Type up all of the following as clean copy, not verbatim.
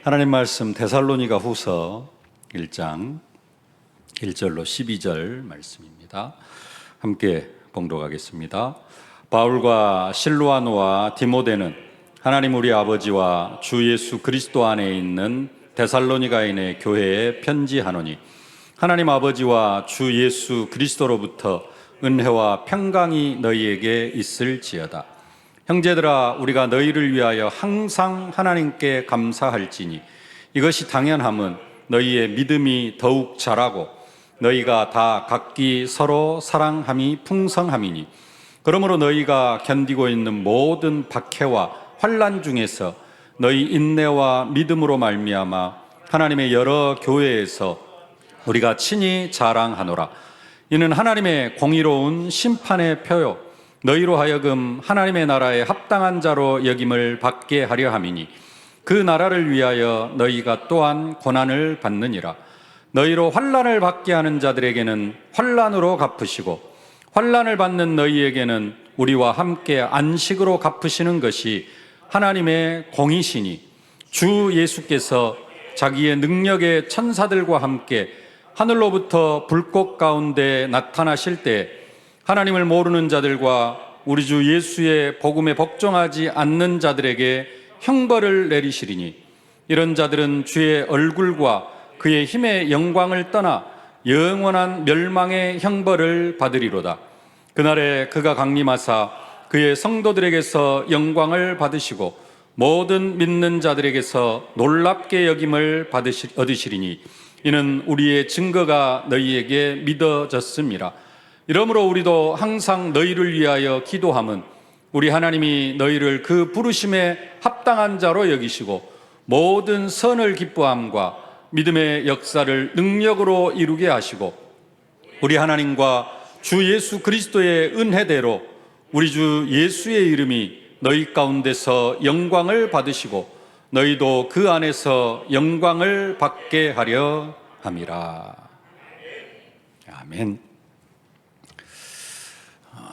하나님 말씀 데살로니가 후서 1장 1절로 12절 말씀입니다. 함께 봉독하겠습니다. 바울과 실로아노와 디모데는 하나님 우리 아버지와 주 예수 그리스도 안에 있는 데살로니가인의 교회에 편지하노니 하나님 아버지와 주 예수 그리스도로부터 은혜와 평강이 너희에게 있을지어다. 형제들아, 우리가 너희를 위하여 항상 하나님께 감사할지니 이것이 당연함은 너희의 믿음이 더욱 자라고 너희가 다 각기 서로 사랑함이 풍성함이니 그러므로 너희가 견디고 있는 모든 박해와 환난 중에서 너희 인내와 믿음으로 말미암아 하나님의 여러 교회에서 우리가 친히 자랑하노라. 이는 하나님의 공의로운 심판의 표요 너희로 하여금 하나님의 나라에 합당한 자로 여김을 받게 하려 함이니 그 나라를 위하여 너희가 또한 고난을 받느니라. 너희로 환난을 받게 하는 자들에게는 환난으로 갚으시고 환난을 받는 너희에게는 우리와 함께 안식으로 갚으시는 것이 하나님의 공이시니 주 예수께서 자기의 능력의 천사들과 함께 하늘로부터 불꽃 가운데 나타나실 때 하나님을 모르는 자들과 우리 주 예수의 복음에 복종하지 않는 자들에게 형벌을 내리시리니 이런 자들은 주의 얼굴과 그의 힘의 영광을 떠나 영원한 멸망의 형벌을 받으리로다. 그날에 그가 강림하사 그의 성도들에게서 영광을 받으시고 모든 믿는 자들에게서 놀랍게 여김을 얻으시리니 이는 우리의 증거가 너희에게 믿어졌음이라. 이러므로 우리도 항상 너희를 위하여 기도함은 우리 하나님이 너희를 그 부르심에 합당한 자로 여기시고 모든 선을 기뻐함과 믿음의 역사를 능력으로 이루게 하시고 우리 하나님과 주 예수 그리스도의 은혜대로 우리 주 예수의 이름이 너희 가운데서 영광을 받으시고 너희도 그 안에서 영광을 받게 하려 함이라. 아멘.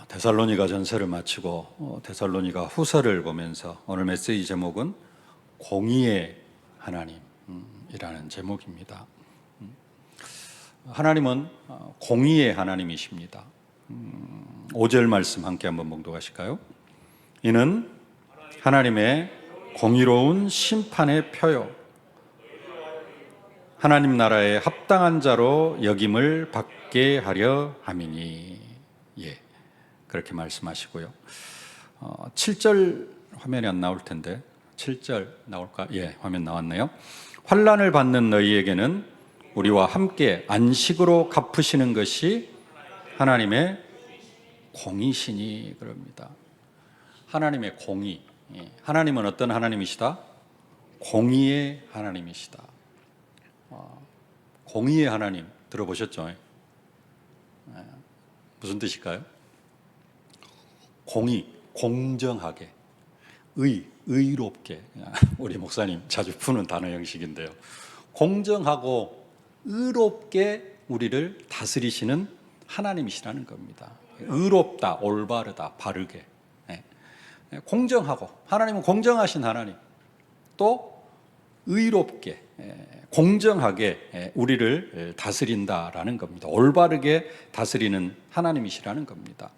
데살로니가 전서를 마치고 데살로니가 후서를 보면서 오늘 메시지 제목은 공의의 하나님이라는 제목입니다. 하나님은 공의의 하나님이십니다. 5절 말씀 함께 한번 봉독하실까요? 이는 하나님의 공의로운 심판의 표요 하나님 나라에 합당한 자로 여김을 받게 하려 함이니. 그렇게 말씀하시고요. 7절 화면이 안 나올 텐데 7절 나올까? 화면 나왔네요. 환난을 받는 너희에게는 우리와 함께 안식으로 갚으시는 것이 하나님의 공이시니 그럽니다. 하나님의 공의. 하나님은 어떤 하나님이시다? 공의의 하나님이시다. 공의의 하나님 들어보셨죠? 무슨 뜻일까요? 공의, 공정하게, 의롭게. 우리 목사님 자주 푸는 단어 형식인데요. 공정하고 의롭게 우리를 다스리시는 하나님이시라는 겁니다. 의롭다, 올바르다, 바르게. 공정하고, 하나님은 공정하신 하나님. 또 의롭게, 공정하게 우리를 다스린다라는 겁니다. 올바르게 다스리는 하나님이시라는 겁니다.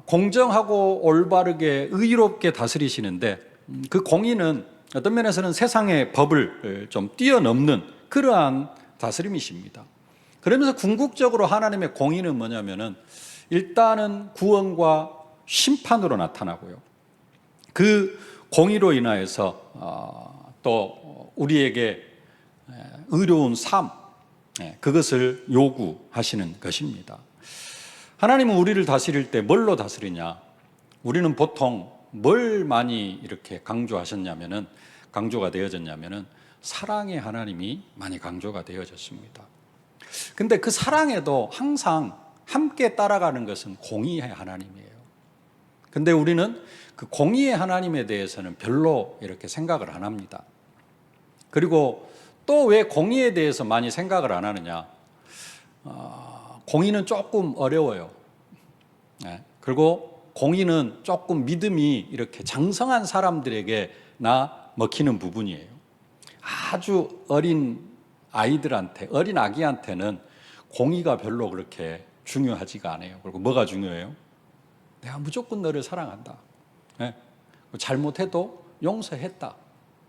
공정하고 올바르게 의롭게 다스리시는데 그 공의는 어떤 면에서는 세상의 법을 좀 뛰어넘는 그러한 다스림이십니다. 그러면서 궁극적으로 하나님의 공의는 뭐냐면은 일단은 구원과 심판으로 나타나고요. 그 공의로 인하여서 또 우리에게 의로운 삶, 그것을 요구하시는 것입니다. 하나님은 우리를 다스릴 때 뭘로 다스리냐? 우리는 보통 뭘 많이 이렇게 강조가 되어졌냐면은 사랑의 하나님이 많이 강조가 되어졌습니다. 근데 그 사랑에도 항상 함께 따라가는 것은 공의의 하나님이에요. 근데 우리는 그 공의의 하나님에 대해서는 별로 이렇게 생각을 안 합니다. 그리고 또 왜 공의에 대해서 많이 생각을 안 하느냐? 공의는 조금 어려워요. 그리고 공의는 조금 믿음이 이렇게 장성한 사람들에게나 먹히는 부분이에요. 아주 어린 아이들한테, 어린 아기한테는 공의가 별로 그렇게 중요하지가 않아요. 그리고 뭐가 중요해요? 내가 무조건 너를 사랑한다. 예. 잘못해도 용서했다.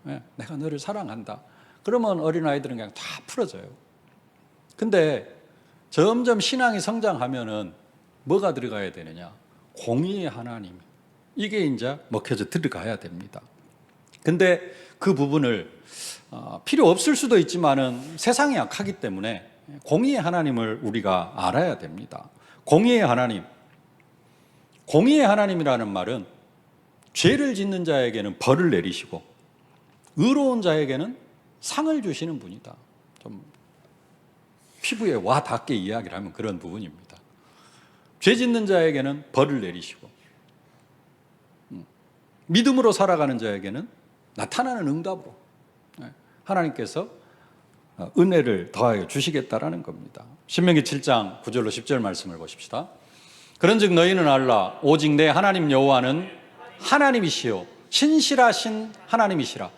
예. 내가 너를 사랑한다. 그러면 어린아이들은 그냥 다 풀어져요. 근데 점점 신앙이 성장하면은 뭐가 들어가야 되느냐? 공의의 하나님. 이게 이제 먹혀져 들어가야 됩니다. 근데 그 부분을 필요 없을 수도 있지만은 세상이 약하기 때문에 공의의 하나님을 우리가 알아야 됩니다. 공의의 하나님. 공의의 하나님이라는 말은 죄를 짓는 자에게는 벌을 내리시고 의로운 자에게는 상을 주시는 분이다. 좀 피부에 와 닿게 이야기를 하면 그런 부분입니다. 죄 짓는 자에게는 벌을 내리시고 믿음으로 살아가는 자에게는 나타나는 응답으로 하나님께서 은혜를 더하여 주시겠다라는 겁니다. 신명기 7장 9절로 10절 말씀을 보십시다. 그런즉 너희는 알라 오직 내 하나님 여호와는 하나님이시요 신실하신 하나님이시라.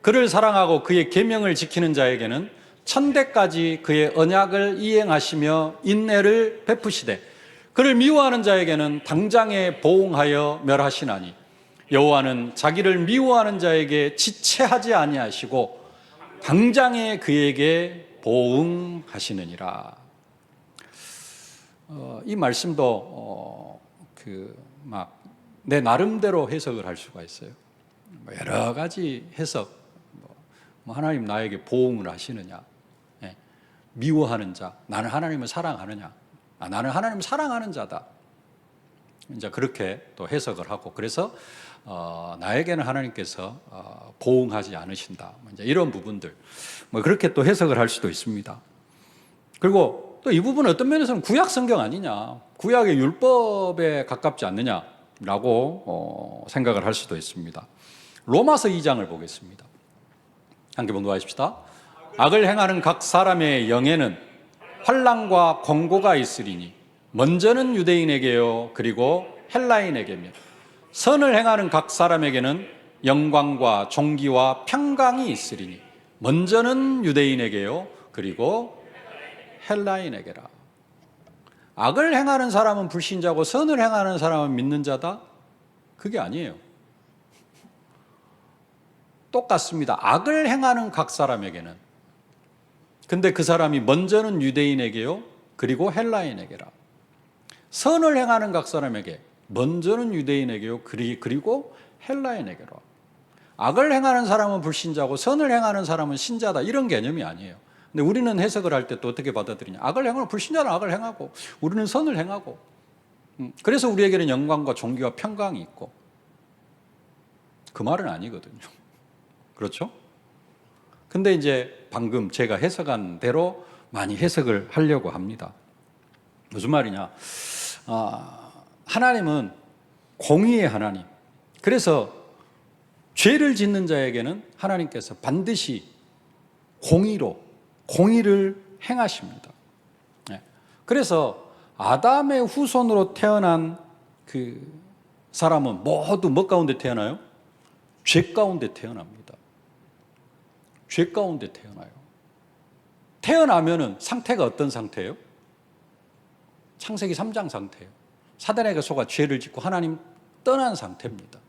그를 사랑하고 그의 계명을 지키는 자에게는 천대까지 그의 언약을 이행하시며 인내를 베푸시되 그를 미워하는 자에게는 당장에 보응하여 멸하시나니 여호와는 자기를 미워하는 자에게 지체하지 아니하시고 당장에 그에게 보응하시느니라. 이 말씀도 내 나름대로 해석을 할 수가 있어요. 여러 가지 해석. 하나님 나에게 보응을 하시느냐? 미워하는 자, 나는 하나님을 사랑하느냐? 나는 하나님을 사랑하는 자다. 이제 그렇게 또 해석을 하고 그래서 나에게는 하나님께서 보응하지 않으신다. 이제 이런 부분들 그렇게 또 해석을 할 수도 있습니다. 그리고 또 이 부분은 어떤 면에서는 구약 성경 아니냐, 구약의 율법에 가깝지 않느냐라고 생각을 할 수도 있습니다. 로마서 2장을 보겠습니다. 함께 봉독하십시다. 악을 행하는 각 사람의 영에는 환난과 권고가 있으리니 먼저는 유대인에게요 그리고 헬라인에게며 선을 행하는 각 사람에게는 영광과 존귀와 평강이 있으리니 먼저는 유대인에게요 그리고 헬라인에게라. 악을 행하는 사람은 불신자고 선을 행하는 사람은 믿는 자다? 그게 아니에요. 똑같습니다. 악을 행하는 각 사람에게는. 근데 그 사람이 먼저는 유대인에게요 그리고 헬라인에게라. 선을 행하는 각 사람에게 먼저는 유대인에게요 그리고 헬라인에게로. 악을 행하는 사람은 불신자고 선을 행하는 사람은 신자다, 이런 개념이 아니에요. 근데 우리는 해석을 할 때 또 어떻게 받아들이냐? 악을 행하는 불신자는 악을 행하고 우리는 선을 행하고 그래서 우리에게는 영광과 존귀와 평강이 있고, 그 말은 아니거든요. 그렇죠? 근데 이제 방금 제가 해석한 대로 많이 해석을 하려고 합니다. 무슨 말이냐? 하나님은 공의의 하나님. 그래서 죄를 짓는 자에게는 하나님께서 반드시 공의를 행하십니다. 그래서 아담의 후손으로 태어난 그 사람은 모두 뭐 가운데 태어나요? 죄 가운데 태어납니다. 죄 가운데 태어나요. 태어나면은 상태가 어떤 상태예요? 창세기 3장 상태예요. 사단에게 속아 죄를 짓고 하나님 떠난 상태입니다.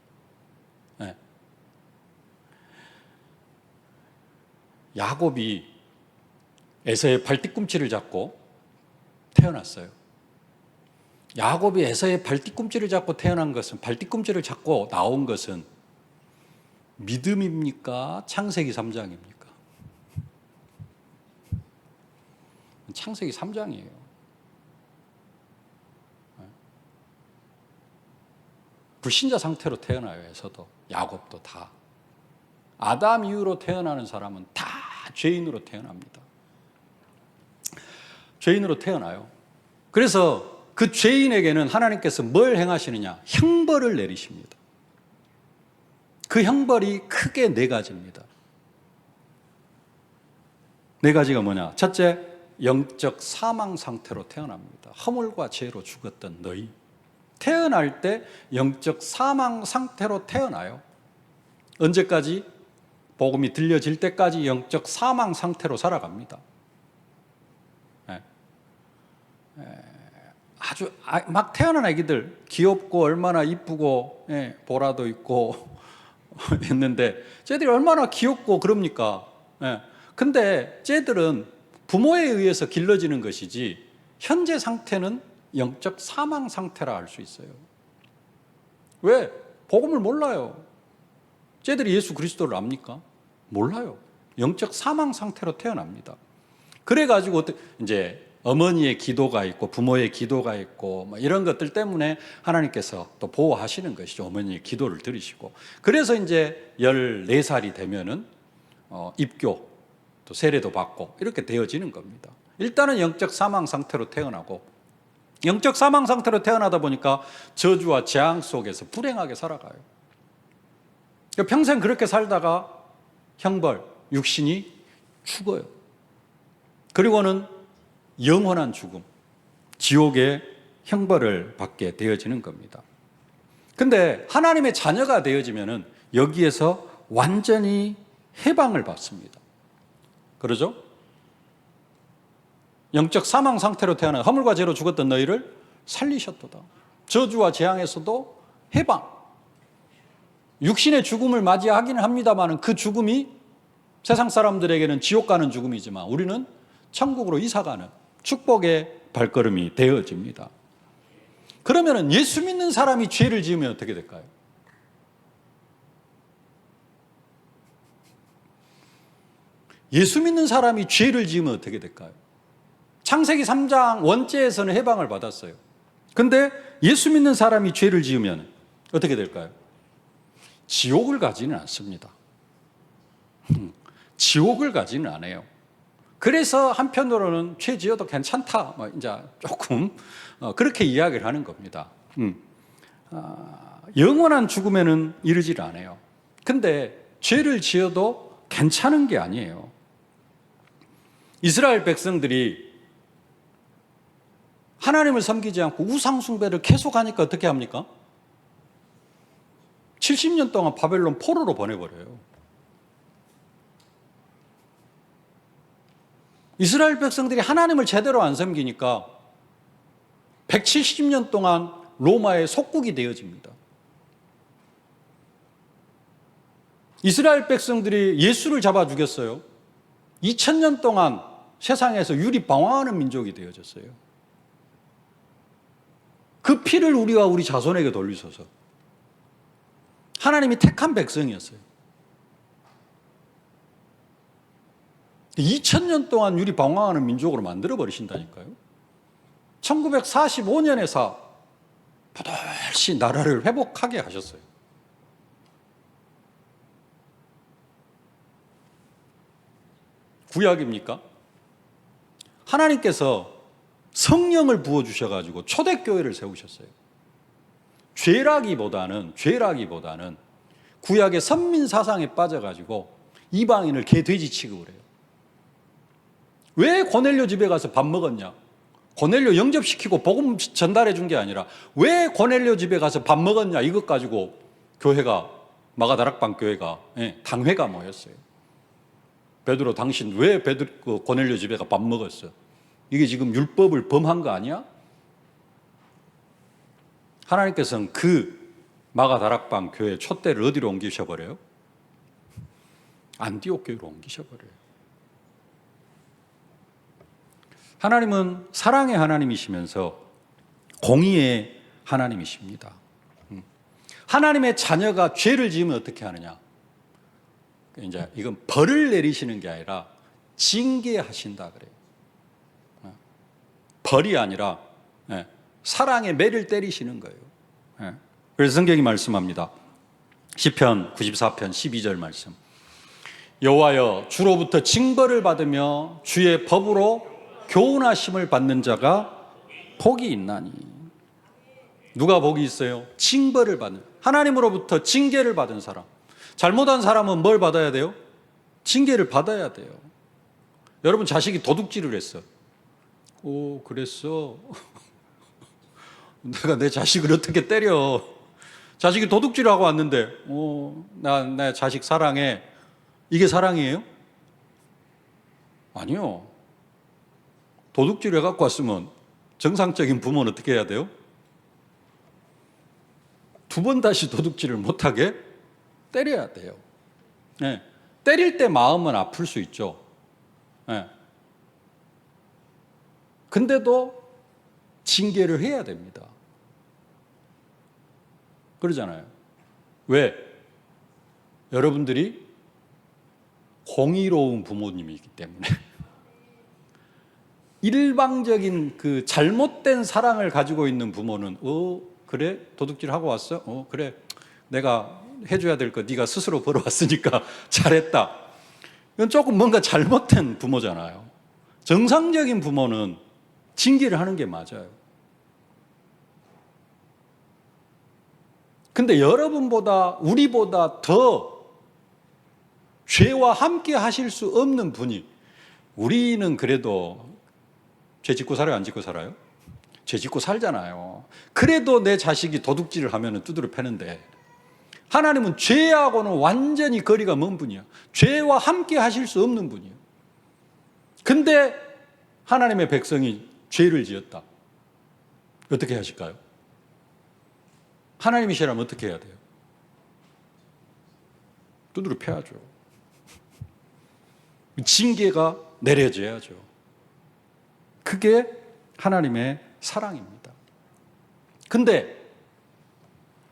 네. 야곱이 에서의 발뒤꿈치를 잡고 태어났어요. 야곱이 에서의 발뒤꿈치를 잡고 태어난 것은, 발뒤꿈치를 잡고 나온 것은 믿음입니까? 창세기 3장입니까? 창세기 3장이에요. 불신자 상태로 태어나요. 에서도 야곱도 다. 아담 이후로 태어나는 사람은 다 죄인으로 태어납니다. 죄인으로 태어나요. 그래서 그 죄인에게는 하나님께서 뭘 행하시느냐? 형벌을 내리십니다. 그 형벌이 크게 네 가지입니다. 네 가지가 뭐냐? 첫째, 영적 사망 상태로 태어납니다. 허물과 죄로 죽었던 너희. 태어날 때 영적 사망 상태로 태어나요. 언제까지? 복음이 들려질 때까지 영적 사망 상태로 살아갑니다. 아주 막 태어난 아기들 귀엽고 얼마나 이쁘고 보라도 있고 했는데 쟤들이 얼마나 귀엽고 그럽니까? 근데 쟤들은 부모에 의해서 길러지는 것이지 현재 상태는 영적 사망 상태라 할 수 있어요. 왜? 복음을 몰라요. 쟤들이 예수 그리스도를 압니까? 몰라요. 영적 사망 상태로 태어납니다. 그래가지고 이제 어머니의 기도가 있고 부모의 기도가 있고 뭐 이런 것들 때문에 하나님께서 또 보호하시는 것이죠. 어머니의 기도를 들으시고. 그래서 이제 14살이 되면은 입교 또 세례도 받고 이렇게 되어지는 겁니다. 일단은 영적 사망 상태로 태어나고, 영적 사망 상태로 태어나다 보니까 저주와 재앙 속에서 불행하게 살아가요. 평생 그렇게 살다가 형벌, 육신이 죽어요. 그리고는 영원한 죽음, 지옥의 형벌을 받게 되어지는 겁니다. 근데 하나님의 자녀가 되어지면은 여기에서 완전히 해방을 받습니다. 그러죠? 영적 사망 상태로 태어나 허물과 죄로 죽었던 너희를 살리셨도다. 저주와 재앙에서도 해방. 육신의 죽음을 맞이하기는 합니다만 그 죽음이 세상 사람들에게는 지옥 가는 죽음이지만 우리는 천국으로 이사가는 축복의 발걸음이 되어집니다. 그러면 예수 믿는 사람이 죄를 지으면 어떻게 될까요? 예수 믿는 사람이 죄를 지으면 어떻게 될까요? 창세기 3장 원죄에서는 해방을 받았어요. 근데 예수 믿는 사람이 죄를 지으면 어떻게 될까요? 지옥을 가지는 않습니다. 지옥을 가지는 않아요. 그래서 한편으로는 죄 지어도 괜찮다, 이제 조금 그렇게 이야기를 하는 겁니다. 영원한 죽음에는 이르질 않아요. 근데 죄를 지어도 괜찮은 게 아니에요. 이스라엘 백성들이 하나님을 섬기지 않고 우상 숭배를 계속하니까 어떻게 합니까? 70년 동안 바벨론 포로로 보내버려요. 이스라엘 백성들이 하나님을 제대로 안 섬기니까 170년 동안 로마의 속국이 되어집니다. 이스라엘 백성들이 예수를 잡아 죽였어요. 2000년 동안 세상에서 유리방황하는 민족이 되어졌어요. 그 피를 우리와 우리 자손에게 돌리소서. 하나님이 택한 백성이었어요. 2000년 동안 유리방황하는 민족으로 만들어버리신다니까요. 1945년에서 버젓이 나라를 회복하게 하셨어요. 구약입니까? 하나님께서 성령을 부어주셔가지고 초대교회를 세우셨어요. 죄라기보다는 구약의 선민사상에 빠져가지고 이방인을 개돼지 취급을 해요. 왜 고넬료 집에 가서 밥 먹었냐? 고넬료 영접시키고 복음 전달해 준 게 아니라 왜 고넬료 집에 가서 밥 먹었냐? 이것 가지고 교회가, 마가다락방 교회가, 당회가 모였어요. 베드로, 당신 왜 고넬료 집에 가 밥 먹었어? 이게 지금 율법을 범한 거 아니야? 하나님께서는 그 마가다락방 교회 촛대를 어디로 옮기셔버려요? 안디옥 교회로 옮기셔버려요. 하나님은 사랑의 하나님이시면서 공의의 하나님이십니다. 하나님의 자녀가 죄를 지으면 어떻게 하느냐? 이제 이건 벌을 내리시는 게 아니라 징계하신다 그래요. 벌이 아니라 사랑의 매를 때리시는 거예요. 그래서 성경이 말씀합니다. 시편 94편 12절 말씀. 여호와여, 주로부터 징벌을 받으며 주의 법으로 교훈하심을 받는 자가 복이 있나니. 누가 복이 있어요? 징벌을 받는, 하나님으로부터 징계를 받은 사람. 잘못한 사람은 뭘 받아야 돼요? 징계를 받아야 돼요. 여러분, 자식이 도둑질을 했어. 오, 그랬어? 내가 내 자식을 어떻게 때려? 자식이 도둑질하고 왔는데, 내 자식 사랑해. 이게 사랑이에요? 아니요. 도둑질 해갖고 왔으면 정상적인 부모는 어떻게 해야 돼요? 두 번 다시 도둑질을 못하게 때려야 돼요. 네. 때릴 때 마음은 아플 수 있죠. 네. 근데도 징계를 해야 됩니다. 그러잖아요. 왜? 여러분들이 공의로운 부모님이기 때문에. 일방적인 그 잘못된 사랑을 가지고 있는 부모는 그래? 도둑질하고 왔어? 그래. 내가 해줘야 될 거 네가 스스로 벌어왔으니까 잘했다. 이건 조금 뭔가 잘못된 부모잖아요. 정상적인 부모는 징계를 하는 게 맞아요. 근데 여러분보다 우리보다 더 죄와 함께 하실 수 없는 분이, 우리는 그래도 죄 짓고 살아요, 안 짓고 살아요? 죄 짓고 살잖아요. 그래도 내 자식이 도둑질을 하면 두드려 패는데, 하나님은 죄하고는 완전히 거리가 먼 분이야. 죄와 함께 하실 수 없는 분이에요. 근데 하나님의 백성이 죄를 지었다. 어떻게 하실까요? 하나님이시라면 어떻게 해야 돼요? 두드려 패야죠. 징계가 내려져야죠. 그게 하나님의 사랑입니다. 근데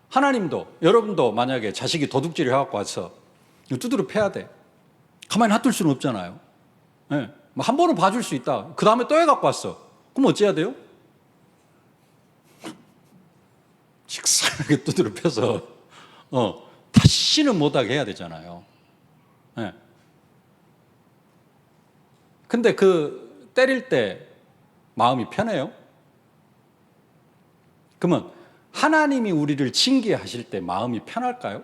하나님도, 여러분도 만약에 자식이 도둑질을 해갖고 와서 두드려 패야 돼. 가만히 놔둘 수는 없잖아요. 네. 한 번은 봐줄 수 있다. 그 다음에 또 해갖고 왔어. 그럼 어찌해야 돼요? 식상하게 두드려 패서 다시는 못하게 해야 되잖아요. 네. 근데 그 때릴 때 마음이 편해요? 그러면 하나님이 우리를 징계하실 때 마음이 편할까요?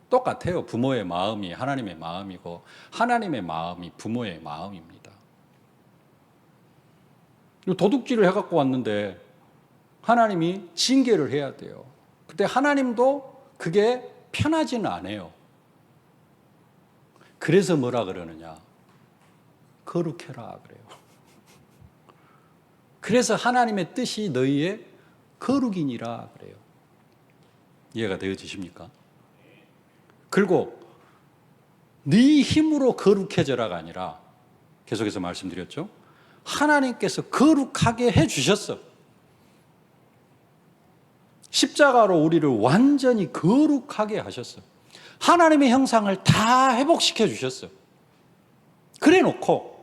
똑같아요. 부모의 마음이 하나님의 마음이고 하나님의 마음이 부모의 마음입니다. 도둑질을 해갖고 왔는데 하나님이 징계를 해야 돼요. 근데 하나님도 그게 편하지는 않아요. 그래서 뭐라 그러느냐? 거룩해라 그래요. 그래서 하나님의 뜻이 너희의 거룩이니라 그래요. 이해가 되어지십니까? 그리고 네 힘으로 거룩해져라가 아니라, 계속해서 말씀드렸죠. 하나님께서 거룩하게 해주셨어. 십자가로 우리를 완전히 거룩하게 하셨어. 하나님의 형상을 다 회복시켜 주셨어. 그래 놓고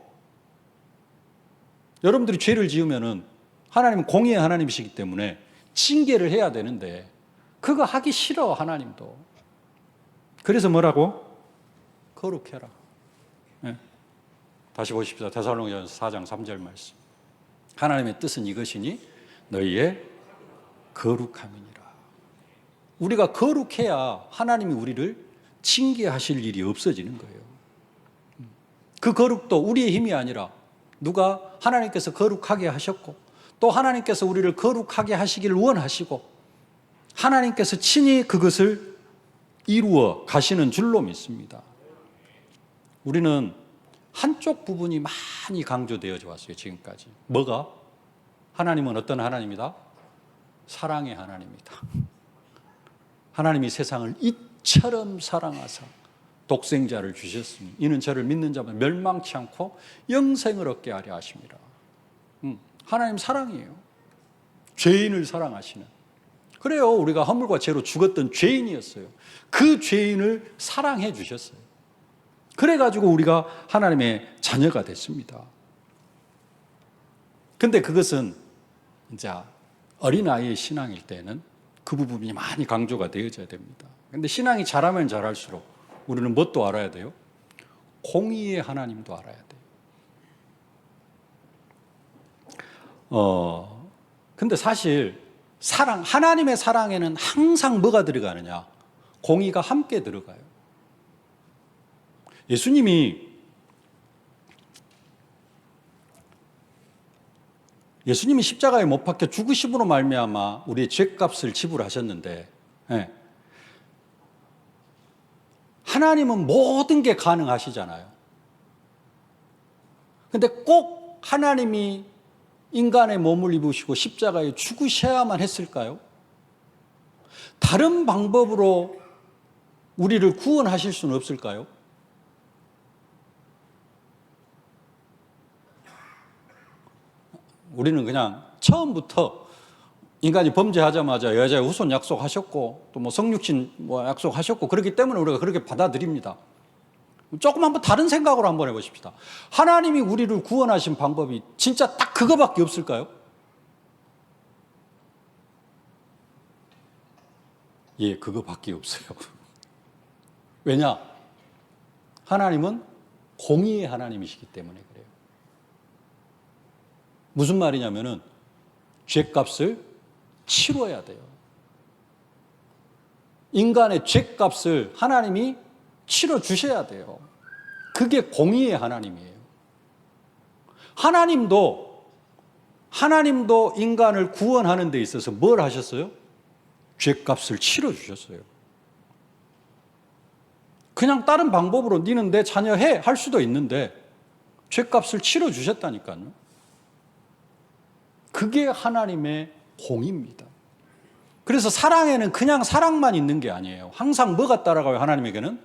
여러분들이 죄를 지으면은 하나님은 공의의 하나님이시기 때문에 징계를 해야 되는데 그거 하기 싫어, 하나님도. 그래서 뭐라고? 거룩해라. 네. 다시 보십시오. 데살로니가전서 4장 3절 말씀. 하나님의 뜻은 이것이니 너희의 거룩함이니라. 우리가 거룩해야 하나님이 우리를 징계하실 일이 없어지는 거예요. 그 거룩도 우리의 힘이 아니라 누가 하나님께서 거룩하게 하셨고 또 하나님께서 우리를 거룩하게 하시기를 원하시고 하나님께서 친히 그것을 이루어 가시는 줄로 믿습니다. 우리는 한쪽 부분이 많이 강조되어져 왔어요, 지금까지. 뭐가? 하나님은 어떤 하나님이다? 사랑의 하나님이다. 하나님이 세상을 이처럼 사랑하사 독생자를 주셨으니 이는 저를 믿는 자만 멸망치 않고 영생을 얻게 하려 하심이라. 하나님 사랑이에요. 죄인을 사랑하시는. 그래요, 우리가 허물과 죄로 죽었던 죄인이었어요. 그 죄인을 사랑해 주셨어요. 그래가지고 우리가 하나님의 자녀가 됐습니다. 근데 그것은 이제 어린아이의 신앙일 때는 그 부분이 많이 강조가 되어져야 됩니다. 근데 신앙이 자라면 자랄수록 우리는 뭣도 알아야 돼요? 공의의 하나님도 알아야 돼요. 근데 사실 하나님의 사랑에는 항상 뭐가 들어가느냐? 공의가 함께 들어가요. 예수님이 십자가에 못 박혀 죽으심으로 말미암아 우리의 죄값을 지불하셨는데, 하나님은 모든 게 가능하시잖아요. 근데 꼭 하나님이 인간의 몸을 입으시고 십자가에 죽으셔야만 했을까요? 다른 방법으로 우리를 구원하실 수는 없을까요? 우리는 그냥 처음부터 인간이 범죄하자마자 여자의 후손 약속하셨고 또 뭐 성육신 뭐 약속하셨고 그렇기 때문에 우리가 그렇게 받아들입니다. 조금 한번 다른 생각으로 한번 해보십시다. 하나님이 우리를 구원하신 방법이 진짜 딱 그거밖에 없을까요? 예, 그거밖에 없어요. 왜냐? 하나님은 공의의 하나님이시기 때문에 그래요. 무슨 말이냐면은 죄값을 치러야 돼요. 인간의 죄값을 하나님이 치러 주셔야 돼요. 그게 공의의 하나님이에요. 하나님도 인간을 구원하는 데 있어서 뭘 하셨어요? 죄값을 치러 주셨어요. 그냥 다른 방법으로 니는 내 자녀 해 할 수도 있는데 죄값을 치러 주셨다니까요. 그게 하나님의 공의입니다. 그래서 사랑에는 그냥 사랑만 있는 게 아니에요. 항상 뭐가 따라가요? 하나님에게는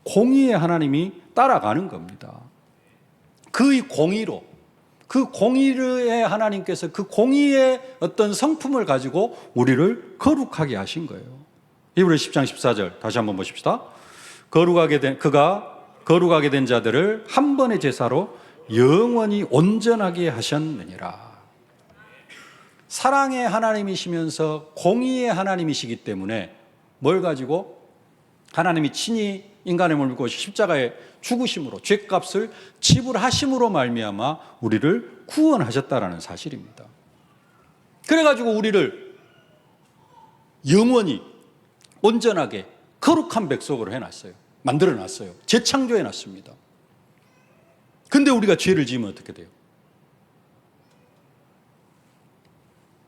공의의 하나님이 따라가는 겁니다. 그 공의로, 그 공의의 하나님께서 그 공의의 어떤 성품을 가지고 우리를 거룩하게 하신 거예요. 히브리서 10장 14절 다시 한번 보십시다. 그가 거룩하게 된 자들을 한 번의 제사로 영원히 온전하게 하셨느니라. 사랑의 하나님이시면서 공의의 하나님이시기 때문에 뭘 가지고 하나님이 친히 인간의 몸을 입고 십자가에 죽으심으로 죄값을 지불하심으로 말미암아 우리를 구원하셨다라는 사실입니다. 그래가지고 우리를 영원히 온전하게 거룩한 백성으로 해놨어요. 만들어놨어요. 재창조해놨습니다. 근데 우리가 죄를 지으면 어떻게 돼요?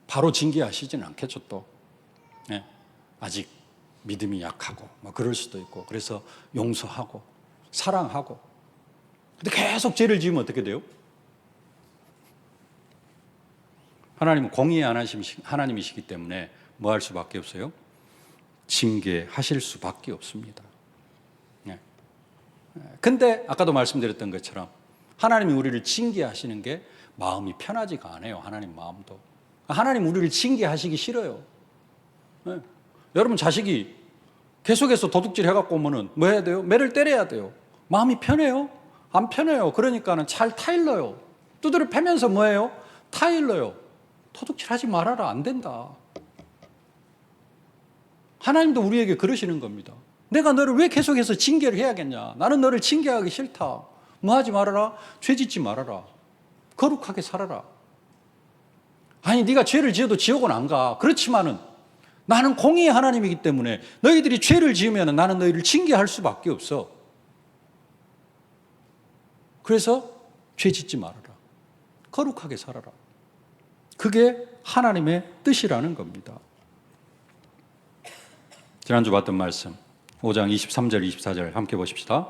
바로 징계하시지는 않겠죠 또. 네. 아직 믿음이 약하고 뭐 그럴 수도 있고 그래서 용서하고 사랑하고 근데 계속 죄를 지으면 어떻게 돼요? 하나님은 공의의 하나님이시기 때문에 뭐 할 수밖에 없어요? 징계하실 수밖에 없습니다. 네. 근데 아까도 말씀드렸던 것처럼 하나님이 우리를 징계하시는 게 마음이 편하지가 않아요. 하나님 마음도. 하나님 우리를 징계하시기 싫어요. 네. 여러분 자식이 계속해서 도둑질 해갖고 오면은 뭐 해야 돼요? 매를 때려야 돼요. 마음이 편해요? 안 편해요. 그러니까는 잘 타일러요. 두드려 패면서 뭐해요? 타일러요. 도둑질 하지 말아라. 안 된다. 하나님도 우리에게 그러시는 겁니다. 내가 너를 왜 계속해서 징계를 해야겠냐? 나는 너를 징계하기 싫다. 뭐 하지 말아라? 죄 짓지 말아라. 거룩하게 살아라. 아니 네가 죄를 지어도 지옥은 안 가. 그렇지만은 나는 공의의 하나님이기 때문에 너희들이 죄를 지으면 나는 너희를 징계할 수밖에 없어. 그래서 죄 짓지 말아라. 거룩하게 살아라. 그게 하나님의 뜻이라는 겁니다. 지난주 봤던 말씀 5장 23절 24절 함께 보십시다.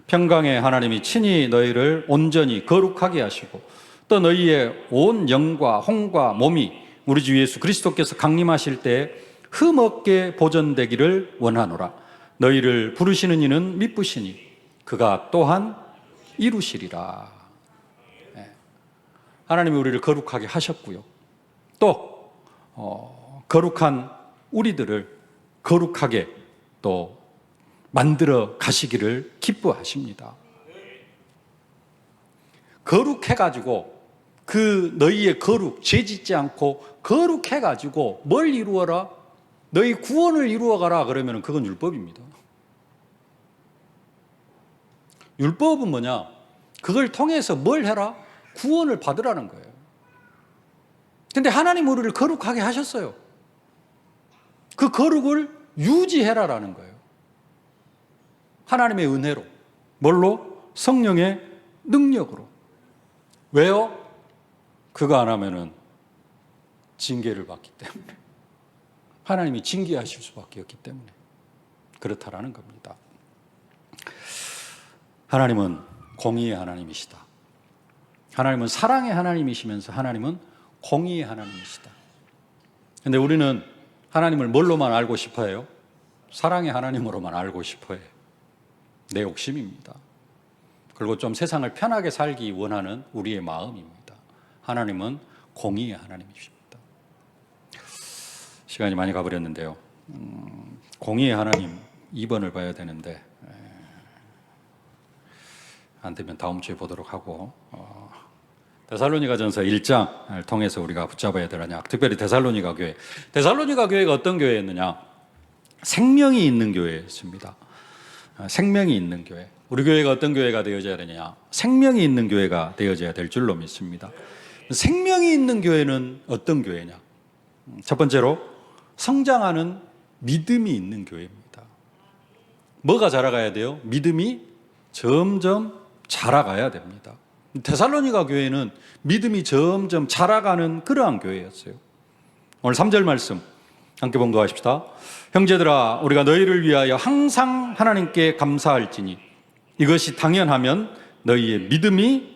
평강의 하나님이 친히 너희를 온전히 거룩하게 하시고 또 너희의 온 영과 혼과 몸이 우리 주 예수 그리스도께서 강림하실 때 흠없게 보존되기를 원하노라. 너희를 부르시는 이는 미쁘시니 그가 또한 이루시리라. 하나님이 우리를 거룩하게 하셨고요. 또 거룩한 우리들을 거룩하게 또 만들어 가시기를 기뻐하십니다. 거룩해가지고 그 너희의 거룩, 죄 짓지 않고 거룩해가지고 뭘 이루어라? 너희 구원을 이루어가라 그러면 그건 율법입니다. 율법은 뭐냐? 그걸 통해서 뭘 해라? 구원을 받으라는 거예요. 근데 하나님 우리를 거룩하게 하셨어요. 그 거룩을 유지해라라는 거예요. 하나님의 은혜로. 뭘로? 성령의 능력으로. 왜요? 그거 안 하면은 징계를 받기 때문에. 하나님이 징계하실 수밖에 없기 때문에 그렇다라는 겁니다. 하나님은 공의의 하나님이시다. 하나님은 사랑의 하나님이시면서 하나님은 공의의 하나님이시다. 근데 우리는 하나님을 뭘로만 알고 싶어 해요? 사랑의 하나님으로만 알고 싶어 해요. 내 욕심입니다. 그리고 좀 세상을 편하게 살기 원하는 우리의 마음입니다. 하나님은 공의의 하나님이십니다. 시간이 많이 가버렸는데요. 공의의 하나님 2번을 봐야 되는데 안 되면 다음 주에 보도록 하고 데살로니가전서 1장을 통해서 우리가 붙잡아야 되느냐. 특별히 데살로니가 교회. 데살로니가 교회가 어떤 교회였느냐? 생명이 있는 교회였습니다. 생명이 있는 교회. 우리 교회가 어떤 교회가 되어져야 되느냐? 생명이 있는 교회가 되어져야 될 줄로 믿습니다. 생명이 있는 교회는 어떤 교회냐? 첫 번째로 성장하는 믿음이 있는 교회입니다. 뭐가 자라가야 돼요? 믿음이 점점 자라가야 됩니다. 데살로니가 교회는 믿음이 점점 자라가는 그러한 교회였어요. 오늘 3절 말씀 함께 봉독하십시다. 형제들아, 우리가 너희를 위하여 항상 하나님께 감사할지니 이것이 당연하면 너희의 믿음이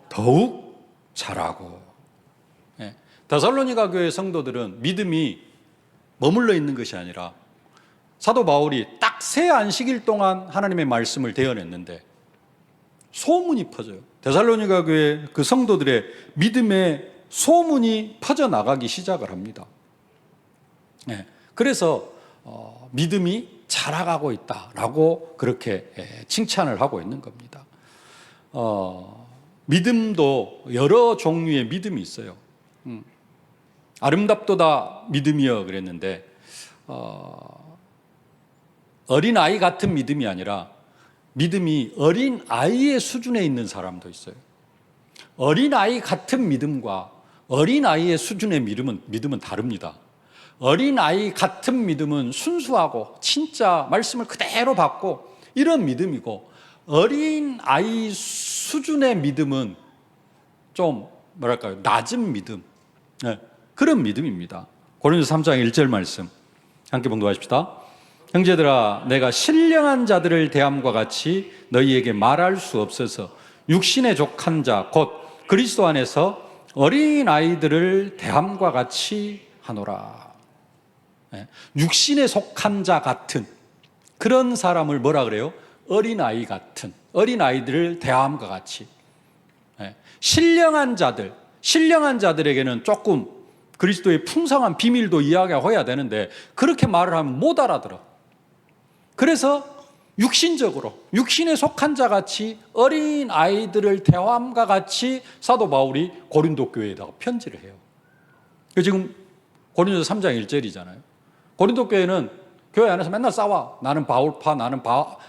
더욱 자라고. 데살로니가 교회 성도들은 믿음이 머물러 있는 것이 아니라 사도 바울이 딱 세 안식일 동안 하나님의 말씀을 대언했는데 소문이 퍼져요. 데살로니가 교회 그 성도들의 믿음의 소문이 퍼져나가기 시작을 합니다. 그래서 믿음이 자라가고 있다라고 그렇게 칭찬을 하고 있는 겁니다. 믿음도 여러 종류의 믿음이 있어요. 아름답도다 믿음이여 그랬는데 어린아이 같은 믿음이 아니라 믿음이 어린아이의 수준에 있는 사람도 있어요. 어린아이 같은 믿음과 어린아이의 수준의 믿음은 다릅니다. 어린아이 같은 믿음은 순수하고 진짜 말씀을 그대로 받고 이런 믿음이고, 어린아이 수준의 믿음은 좀 뭐랄까요, 낮은 믿음, 그런 믿음입니다. 고린도서 3장 1절 말씀 함께 봉독하십시다. 형제들아, 내가 신령한 자들을 대함과 같이 너희에게 말할 수 없어서 육신에 족한 자 곧 그리스도 안에서 어린아이들을 대함과 같이 하노라. 육신에 속한 자 같은 그런 사람을 뭐라 그래요? 어린아이 같은, 어린아이들을 대함과 같이. 신령한 자들에게는 조금 그리스도의 풍성한 비밀도 이야기해야 되는데 그렇게 말을 하면 못 알아들어. 그래서 육신적으로 육신에 속한 자 같이 어린 아이들을 대함과 같이 사도 바울이 고린도 교회에다가 편지를 해요. 지금 고린도서 3장 1절이잖아요. 고린도 교회는 교회 안에서 맨날 싸워. 나는 바울파, 나는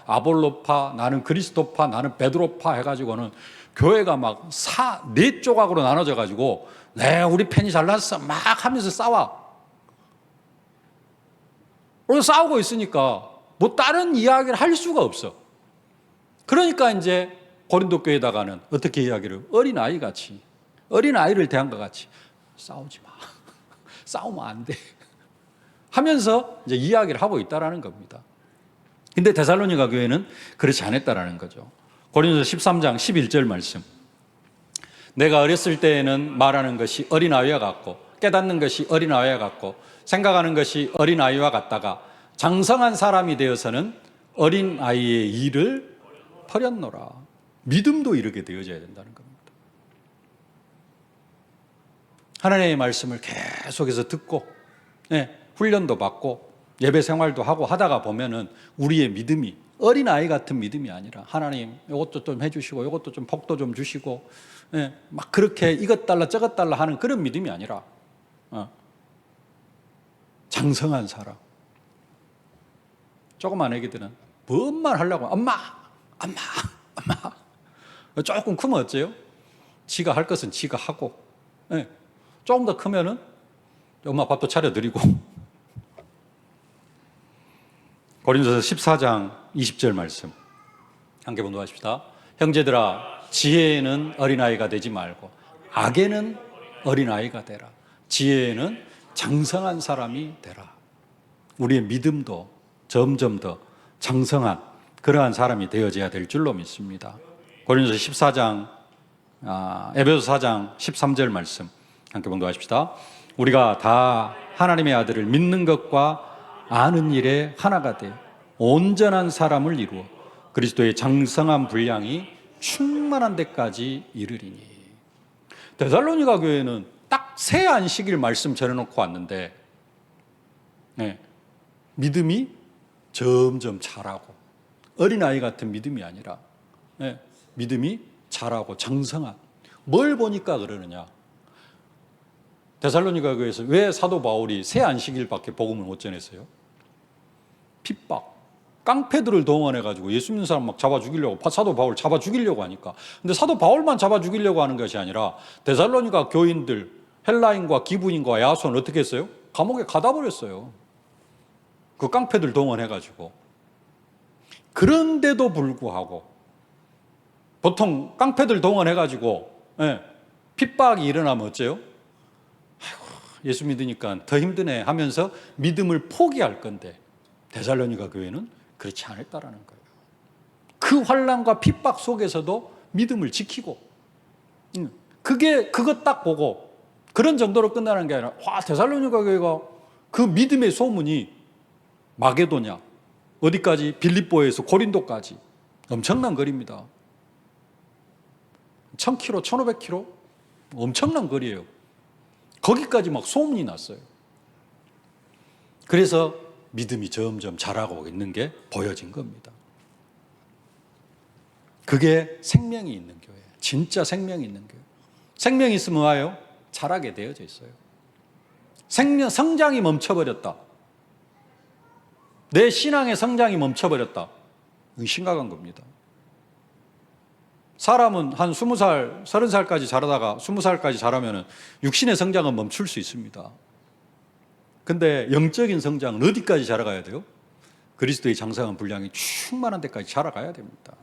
아볼로파, 나는 그리스도파, 나는 베드로파 해가지고는 교회가 막 네 조각으로 나눠져 가지고 네, 우리 편이 잘났어 막 하면서 싸워. 그래서 싸우고 있으니까 뭐 다른 이야기를 할 수가 없어. 그러니까 이제 고린도 교회에다가는 어떻게 이야기를, 어린아이 같이, 어린아이를 대한 것 같이 싸우지 마. 싸우면 안 돼. 하면서 이제 이야기를 하고 있다라는 겁니다. 근데 데살로니가 교회는 그렇지 않았다라는 거죠. 고린도서 13장 11절 말씀. 내가 어렸을 때에는 말하는 것이 어린아이와 같고 깨닫는 것이 어린아이와 같고 생각하는 것이 어린아이와 같다가 장성한 사람이 되어서는 어린아이의 일을 버렸노라. 믿음도 이렇게 되어져야 된다는 겁니다. 하나님의 말씀을 계속해서 듣고 훈련도 받고 예배 생활도 하고 하다가 보면은 우리의 믿음이 어린아이 같은 믿음이 아니라 하나님 이것도 좀 해주시고 이것도 좀 복도 좀 주시고 막 그렇게 이것 달라 저것 달라 하는 그런 믿음이 아니라 장성한 사람. 조그만 애기들은 뭔말 하려고 엄마 조금 크면 어째요? 지가 할 것은 지가 하고 조금 더 크면은 엄마 밥도 차려드리고. 고린도서 14장 20절 말씀 함께 봉독하십시다. 형제들아, 지혜에는 어린아이가 되지 말고 악에는 어린아이가 되라. 지혜에는 장성한 사람이 되라. 우리의 믿음도 점점 더 장성한 그러한 사람이 되어져야 될 줄로 믿습니다. 고린도서 14장, 에베소 4장 13절 말씀 함께 봉독하십시다. 우리가 다 하나님의 아들을 믿는 것과 아는 일에 하나가 되어 온전한 사람을 이루어 그리스도의 장성한 분량이 충만한 데까지 이르리니. 데살로니가 교회는 딱 새 안식일 말씀 전해놓고 왔는데 믿음이 점점 자라고, 어린아이 같은 믿음이 아니라 믿음이 자라고 장성한. 뭘 보니까 그러느냐. 데살로니가 교회에서 왜 사도 바울이 새 안식일밖에 복음을 못 전했어요? 핍박, 깡패들을 동원해가지고 예수 믿는 사람 막 잡아 죽이려고, 사도 바울 잡아 죽이려고 하니까. 근데 사도 바울만 잡아 죽이려고 하는 것이 아니라 데살로니가 교인들, 헬라인과 기브인과 야손 어떻게 했어요? 감옥에 가다 버렸어요. 그 깡패들 동원해가지고. 그런데도 불구하고 보통 깡패들 동원해가지고 핍박이 일어나면 어째요? 아이고, 예수 믿으니까 더 힘드네 하면서 믿음을 포기할 건데 데살로니가 교회는 그렇지 않았다라는 거예요. 그 환난과 핍박 속에서도 믿음을 지키고, 그것 딱 보고 그런 정도로 끝나는 게 아니라, 와, 데살로니가 교회가 그 믿음의 소문이 마게도냐, 어디까지? 빌립보에서 고린도까지 엄청난 거리입니다. 1000km, 1500km 엄청난 거리예요. 거기까지 막 소문이 났어요. 그래서 믿음이 점점 자라고 있는 게 보여진 겁니다. 그게 생명이 있는 교회예요. 진짜 생명이 있는 교회. 생명이 있으면 와요? 자라게 되어져 있어요. 성장이 멈춰버렸다. 내 신앙의 성장이 멈춰버렸다. 이건 심각한 겁니다. 사람은 한 20살, 30살까지 자라다가 20살까지 자라면 육신의 성장은 멈출 수 있습니다. 근데 영적인 성장은 어디까지 자라가야 돼요? 그리스도의 장성한 분량이 충만한 데까지 자라가야 됩니다.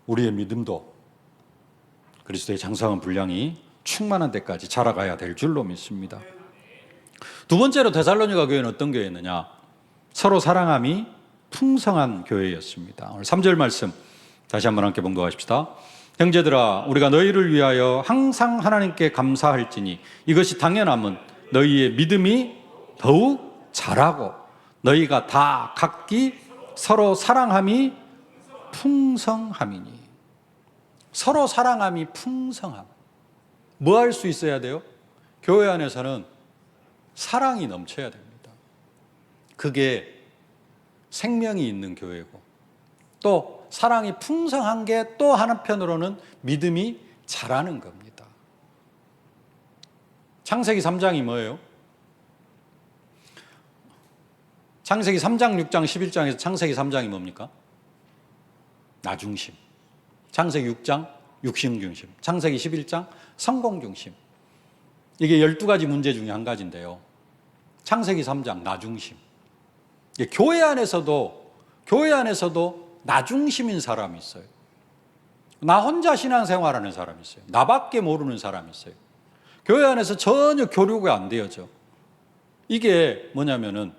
우리의 믿음도 그리스도의 장성한 분량이 충만한 데까지 자라가야 될 줄로 믿습니다. 두 번째로 데살로니가 교회는 어떤 교회였느냐? 서로 사랑함이 풍성한 교회였습니다. 오늘 3절 말씀 다시 한번 함께 봉독하십시다. 형제들아, 우리가 너희를 위하여 항상 하나님께 감사할지니 이것이 당연함은 너희의 믿음이 더욱 자라고 너희가 다 각기 서로 사랑함이 풍성함이니. 서로 사랑함이 풍성함. 뭐 할 수 있어야 돼요? 교회 안에서는 사랑이 넘쳐야 됩니다. 그게 생명이 있는 교회고, 또 사랑이 풍성한 게 또 한편으로는 믿음이 자라는 겁니다. 창세기 3장이 뭐예요? 창세기 3장, 6장, 11장에서 창세기 3장이 뭡니까? 나중심. 창세기 6장, 육신중심. 창세기 11장, 성공중심. 이게 12가지 문제 중에 한 가지인데요. 창세기 3장, 나중심. 교회 안에서도 나중심인 사람이 있어요. 나 혼자 신앙생활하는 사람이 있어요. 나밖에 모르는 사람이 있어요. 교회 안에서 전혀 교류가 안 되어져. 이게 뭐냐면은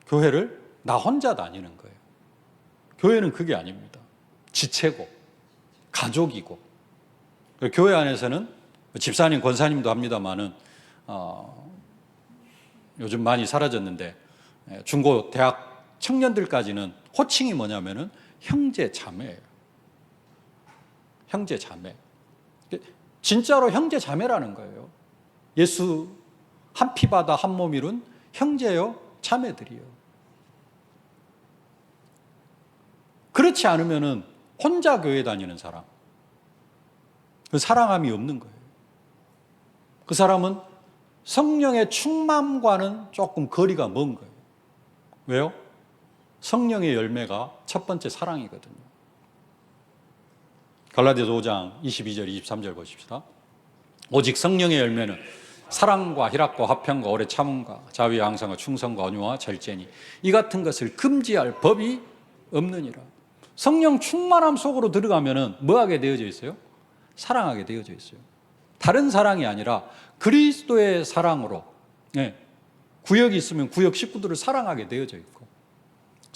교회를 나 혼자 다니는 거예요. 교회는 그게 아닙니다. 지체고 가족이고. 교회 안에서는 집사님, 권사님도 합니다만은 요즘 많이 사라졌는데 중고, 대학 청년들까지는 호칭이 뭐냐면은 형제 자매예요. 형제 자매. 진짜로 형제 자매라는 거예요. 예수 한 피 받아 한 몸 이룬 형제요, 자매들이요. 그렇지 않으면은 혼자 교회 다니는 사람, 그 사랑함이 없는 거예요. 그 사람은 성령의 충만과는 조금 거리가 먼 거예요. 왜요? 성령의 열매가 첫 번째 사랑이거든요. 갈라디아서 5장 22절, 23절 보십시다. 오직 성령의 열매는 사랑과 희락과 화평과 오래 참음과 자비와 항상과 충성과 온유와 절제니 이 같은 것을 금지할 법이 없느니라. 성령 충만함 속으로 들어가면은 뭐 하게 되어져 있어요? 사랑하게 되어져 있어요. 다른 사랑이 아니라 그리스도의 사랑으로, 구역이 있으면 구역 식구들을 사랑하게 되어져 있고,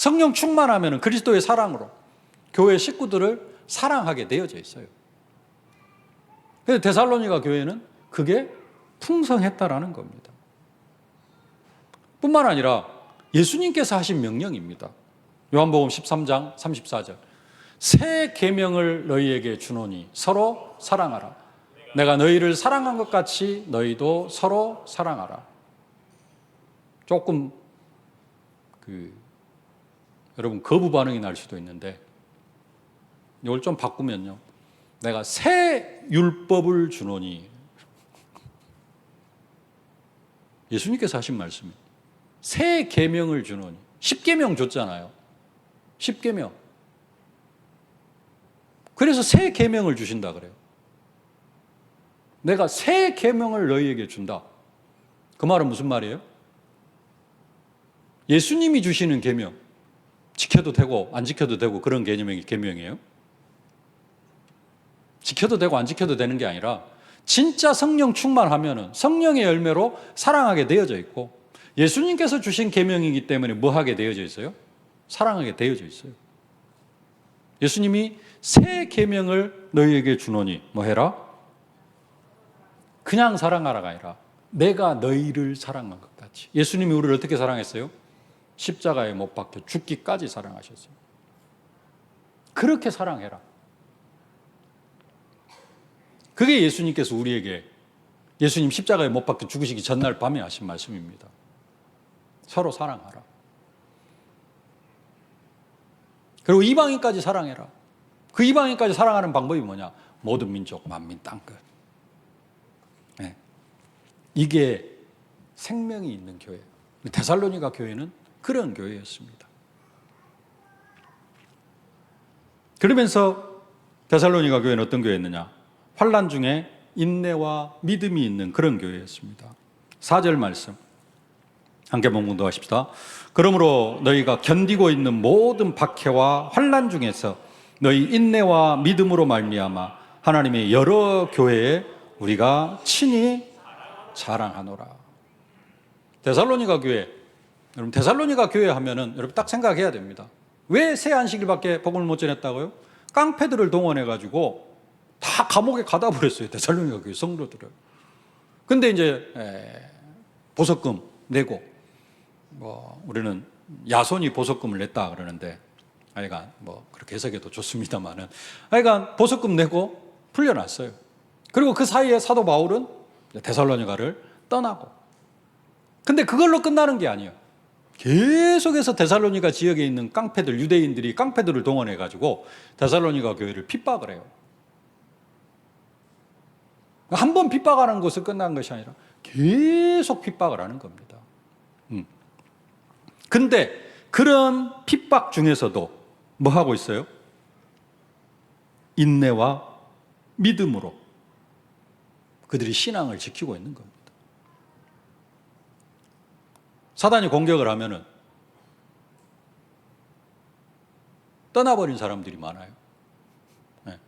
성령 충만하면 그리스도의 사랑으로 교회 식구들을 사랑하게 되어져 있어요. 그래서 데살로니가 교회는 그게 풍성했다라는 겁니다. 뿐만 아니라 예수님께서 하신 명령입니다. 요한복음 13장 34절. 새 계명을 너희에게 주노니 서로 사랑하라. 내가 너희를 사랑한 것 같이 너희도 서로 사랑하라. 조금 여러분 거부 반응이 날 수도 있는데 이걸 좀 바꾸면요. 내가 새 율법을 주노니, 예수님께서 하신 말씀이에요. 새 계명을 주노니. 10계명 줬잖아요. 10계명. 그래서 새 계명을 주신다 그래요. 내가 새 계명을 너희에게 준다. 그 말은 무슨 말이에요? 예수님이 주시는 계명, 지켜도 되고 안 지켜도 되고 그런 개념의 계명이에요. 지켜도 되고 안 지켜도 되는 게 아니라 진짜 성령 충만하면은 성령의 열매로 사랑하게 되어져 있고, 예수님께서 주신 계명이기 때문에 뭐 하게 되어져 있어요? 사랑하게 되어져 있어요. 예수님이 새 계명을 너희에게 주노니 뭐 해라? 그냥 사랑하라가 아니라 내가 너희를 사랑한 것 같이. 예수님이 우리를 어떻게 사랑했어요? 십자가에 못 박혀 죽기까지 사랑하셨어요. 그렇게 사랑해라. 그게 예수님께서 우리에게, 예수님 십자가에 못 박혀 죽으시기 전날 밤에 하신 말씀입니다. 서로 사랑하라. 그리고 이방인까지 사랑해라. 그 이방인까지 사랑하는 방법이 뭐냐? 모든 민족, 만민, 땅끝. 네. 이게 생명이 있는 교회예요. 데살로니가 교회는 그런 교회였습니다. 그러면서 데살로니가 교회는 어떤 교회였느냐? 환난 중에 인내와 믿음이 있는 그런 교회였습니다. 4절 말씀 함께 봉독하십시다. 그러므로 너희가 견디고 있는 모든 박해와 환난 중에서 너희 인내와 믿음으로 말미암아 하나님의 여러 교회에 우리가 친히 자랑하노라. 데살로니가 교회, 여러분 데살로니가 교회 하면은 여러분 딱 생각해야 됩니다. 왜 새 안식일밖에 복음을 못 전했다고요? 깡패들을 동원해 가지고 다 감옥에 가다 버렸어요. 데살로니가 교회 성도들을. 근데 이제 보석금 내고, 뭐 우리는 야손이 보석금을 냈다 그러는데 하여간 뭐 그렇게 해석해도 좋습니다만은 하여간 보석금 내고 풀려났어요. 그리고 그 사이에 사도 바울은 데살로니가를 떠나고, 근데 그걸로 끝나는 게 아니에요. 계속해서 데살로니가 지역에 있는 깡패들, 유대인들이 깡패들을 동원해 가지고 데살로니가 교회를 핍박을 해요. 한 번 핍박하는 것을 끝난 것이 아니라 계속 핍박을 하는 겁니다. 근데 그런 핍박 중에서도 뭐 하고 있어요? 인내와 믿음으로 그들이 신앙을 지키고 있는 겁니다. 사단이 공격을 하면은 떠나버린 사람들이 많아요. 네.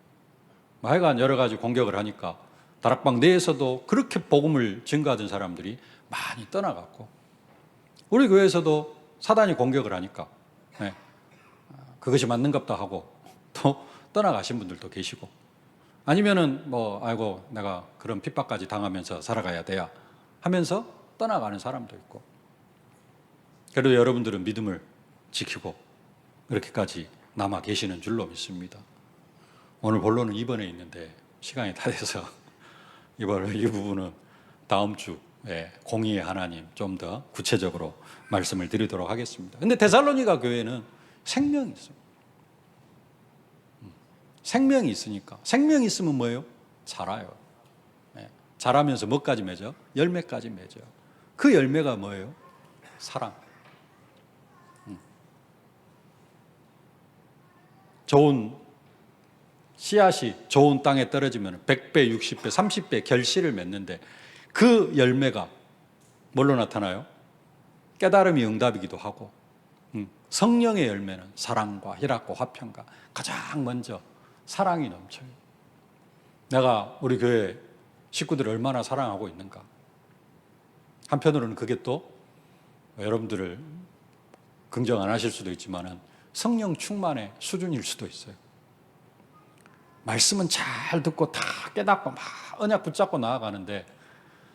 하여간 여러 가지 공격을 하니까 다락방 내에서도 그렇게 복음을 증거하던 사람들이 많이 떠나갔고, 우리 교회에서도 사단이 공격을 하니까 그것이 맞는갑다 하고 또 떠나가신 분들도 계시고, 아니면은 뭐 아이고 내가 그런 핍박까지 당하면서 살아가야 돼야 하면서 떠나가는 사람도 있고, 그래도 여러분들은 믿음을 지키고 이렇게까지 남아 계시는 줄로 믿습니다. 오늘 본론은 2번에 있는데 시간이 다 돼서 이 부분은 다음 주에 공의의 하나님 좀 더 구체적으로 말씀을 드리도록 하겠습니다. 근데 데살로니가 교회는 생명이 있어요. 생명이 있으니까. 생명이 있으면 뭐예요? 자라요. 자라면서 뭐까지 맺어? 열매까지 맺어요. 그 열매가 뭐예요? 사랑. 좋은 씨앗이 좋은 땅에 떨어지면 100배, 60배, 30배 결실을 맺는데 그 열매가 뭘로 나타나요? 깨달음이 응답이기도 하고, 성령의 열매는 사랑과 희락과 화평과 가장 먼저 사랑이 넘쳐요. 내가 우리 교회 식구들을 얼마나 사랑하고 있는가. 한편으로는 그게 또 여러분들을 긍정 안 하실 수도 있지만은 성령 충만의 수준일 수도 있어요. 말씀은 잘 듣고 다 깨닫고 막 언약 붙잡고 나아가는데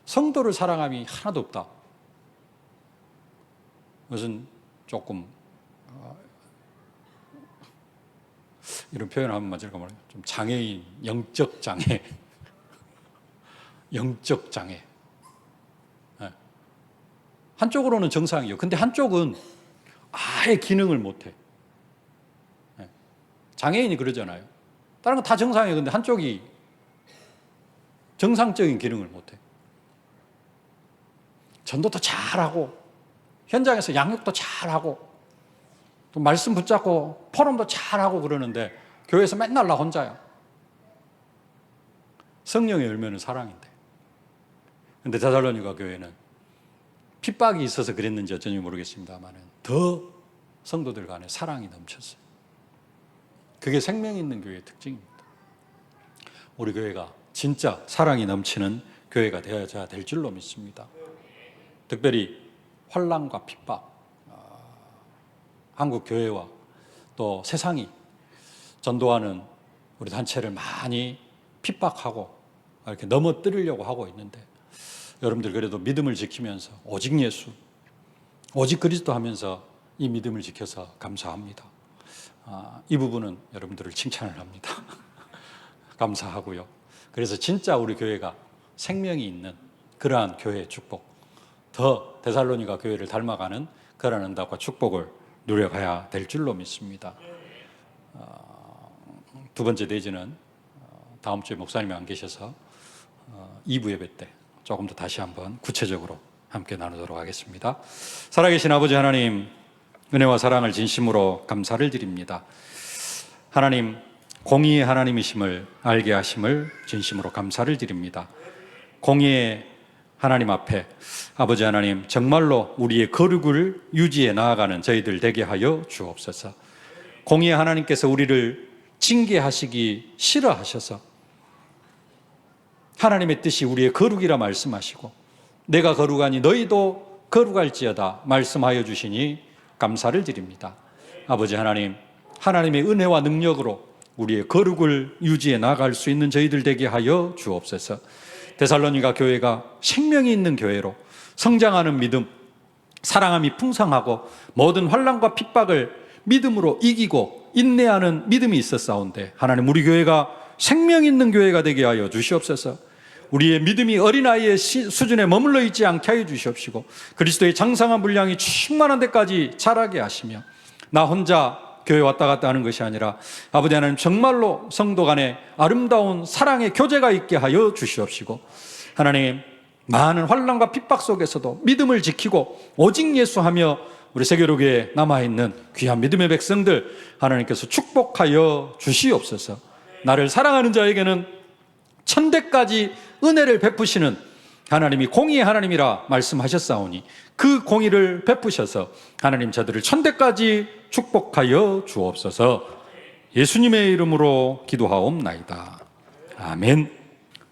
성도를 사랑함이 하나도 없다. 그것은 조금 이런 표현 하면 맞을까 모르겠어요. 좀 장애인, 영적 장애, 영적 장애. 네. 한쪽으로는 정상이에요. 근데 한쪽은 아예 기능을 못해. 네. 장애인이 그러잖아요. 다른 건 다 정상이에요. 근데 한쪽이 정상적인 기능을 못해. 전도도 잘하고 현장에서 양육도 잘하고 또 말씀 붙잡고 포럼도 잘하고 그러는데 교회에서 맨날 나 혼자야. 성령의 열매는 사랑인데. 근데 데살로니가 교회는 핍박이 있어서 그랬는지 어쩐지 모르겠습니다만 더 성도들 간에 사랑이 넘쳤어요. 그게 생명 있는 교회의 특징입니다. 우리 교회가 진짜 사랑이 넘치는 교회가 되어야 될 줄로 믿습니다. 특별히 환난과 핍박, 한국 교회와 또 세상이 전도하는 우리 단체를 많이 핍박하고 이렇게 넘어뜨리려고 하고 있는데 여러분들 그래도 믿음을 지키면서 오직 예수, 오직 그리스도 하면서 이 믿음을 지켜서 감사합니다. 이 부분은 여러분들을 칭찬을 합니다. 감사하고요. 그래서 진짜 우리 교회가 생명이 있는 그러한 교회의 축복, 더 데살로니가 교회를 닮아가는 그러한 응답과 축복을 누려가야 될 줄로 믿습니다. 두 번째 내지는 다음 주에 목사님이 안 계셔서 2부 예배 때 조금 더 다시 한번 구체적으로 함께 나누도록 하겠습니다. 살아계신 아버지 하나님, 은혜와 사랑을 진심으로 감사를 드립니다. 하나님, 공의의 하나님이심을 알게 하심을 진심으로 감사를 드립니다. 공의의 하나님 앞에 아버지 하나님, 정말로 우리의 거룩을 유지해 나아가는 저희들 되게 하여 주옵소서. 공의의 하나님께서 우리를 징계하시기 싫어하셔서 하나님의 뜻이 우리의 거룩이라 말씀하시고 내가 거룩하니 너희도 거룩할지어다 말씀하여 주시니 감사를 드립니다. 아버지 하나님, 하나님의 은혜와 능력으로 우리의 거룩을 유지해 나갈 수 있는 저희들 되게 하여 주옵소서. 데살로니가 교회가 생명이 있는 교회로 성장하는 믿음, 사랑함이 풍성하고 모든 환난과 핍박을 믿음으로 이기고 인내하는 믿음이 있었사온데 하나님, 우리 교회가 생명 있는 교회가 되게 하여 주시옵소서. 우리의 믿음이 어린아이의 수준에 머물러 있지 않게 하여 주시옵시고 그리스도의 장성한 분량이 충만한 데까지 자라게 하시며 나 혼자 교회 왔다 갔다 하는 것이 아니라 아버지 하나님, 정말로 성도 간에 아름다운 사랑의 교제가 있게 하여 주시옵시고 하나님, 많은 환난과 핍박 속에서도 믿음을 지키고 오직 예수하며 우리 세계로교에 남아있는 귀한 믿음의 백성들 하나님께서 축복하여 주시옵소서. 나를 사랑하는 자에게는 천대까지 은혜를 베푸시는 하나님이 공의의 하나님이라 말씀하셨사오니 그 공의를 베푸셔서 하나님 저들을 천대까지 축복하여 주옵소서. 예수님의 이름으로 기도하옵나이다. 아멘.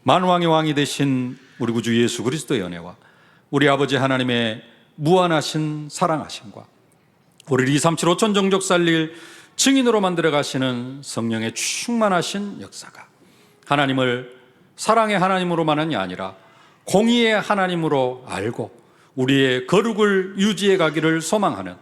만왕의 왕이 되신 우리 구주 예수 그리스도의 은혜와 우리 아버지 하나님의 무한하신 사랑하심과 우리를 237 5천 종족 살릴 증인으로 만들어 가시는 성령의 충만하신 역사가 하나님을 사랑의 하나님으로만이 아니라 공의의 하나님으로 알고 우리의 거룩을 유지해 가기를 소망하는,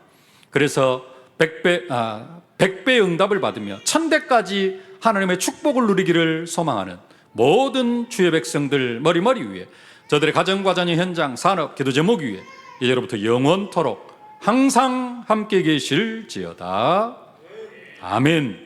그래서 100배 응답을 받으며 1000배까지 하나님의 축복을 누리기를 소망하는 모든 주의 백성들 머리머리 위에, 저들의 가정과 자녀, 현장, 산업, 기도 제목 위에 이제로부터 영원토록 항상 함께 계실지어다. 아멘.